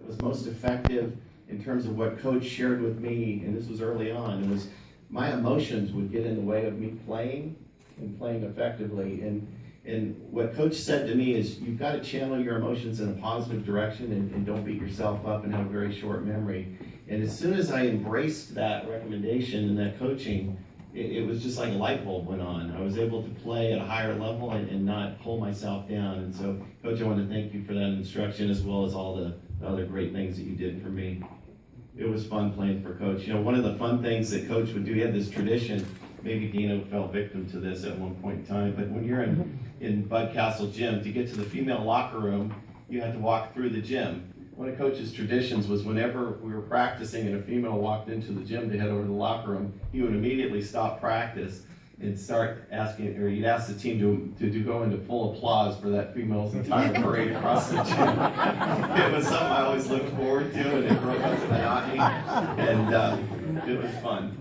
was most effective in terms of what Coach shared with me, and this was early on, it was my emotions would get in the way of me playing and playing effectively. And what Coach said to me is, you've got to channel your emotions in a positive direction and don't beat yourself up and have a very short memory. And as soon as I embraced that recommendation and that coaching, it was just like a light bulb went on. I was able to play at a higher level and not pull myself down. And so, Coach, I want to thank you for that instruction, as well as all the other great things that you did for me. It was fun playing for Coach. You know, one of the fun things that Coach would do, he had this tradition, maybe Dino fell victim to this at one point in time, but when you're in Bud Castle Gym, to get to the female locker room, you had to walk through the gym. One of Coach's traditions was whenever we were practicing and a female walked into the gym to head over to the locker room, he would immediately stop practice and start asking, or he'd ask the team to go into full applause for that female's entire parade across the gym. It was something I always looked forward to, and it broke up the monotony, and it was fun.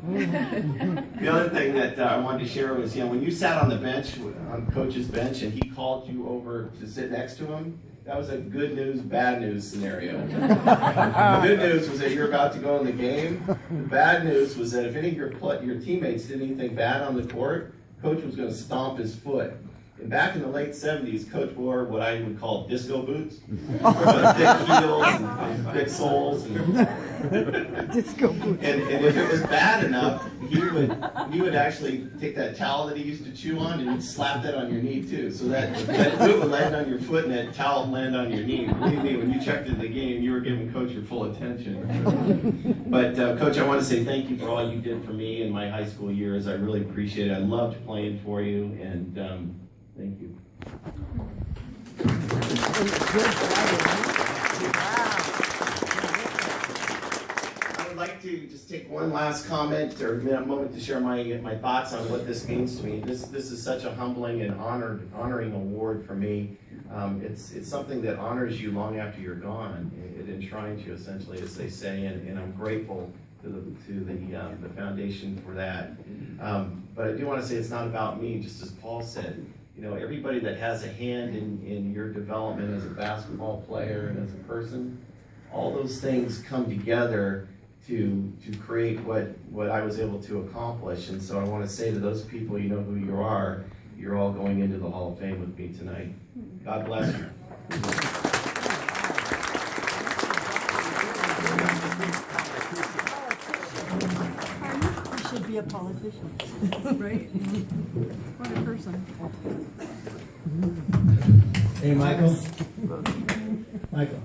The other thing that I wanted to share was, when you sat on the bench, on Coach's bench, and he called you over to sit next to him, that was a good news, bad news scenario. The good news was that you're about to go in the game. The bad news was that if any of your teammates did anything bad on the court, Coach was going to stomp his foot. And back in the late 70s, Coach wore what I would call disco boots. Thick heels and thick soles. Disco boots. And if it was bad enough, he would actually take that towel that he used to chew on and he'd slap that on your knee too. So that boot would land on your foot and that towel would land on your knee. Believe me, when you checked into the game, you were giving Coach your full attention. But Coach, I want to say thank you for all you did for me in my high school years. I really appreciate it. I loved playing for you, and thank you. I would like to just take one last comment or a moment to share my thoughts on what this means to me. This is such a humbling and honoring award for me. It's something that honors you long after you're gone. It enshrines you, essentially, as they say, and I'm grateful to the foundation for that. But I do want to say it's not about me, just as Paul said. Everybody that has a hand in your development as a basketball player and as a person, all those things come together to create what I was able to accomplish. And so I want to say to those people, you know who you are, you're all going into the Hall of Fame with me tonight. God bless you. You should be a politician. Right? What a person. Hey, Michael. Michael.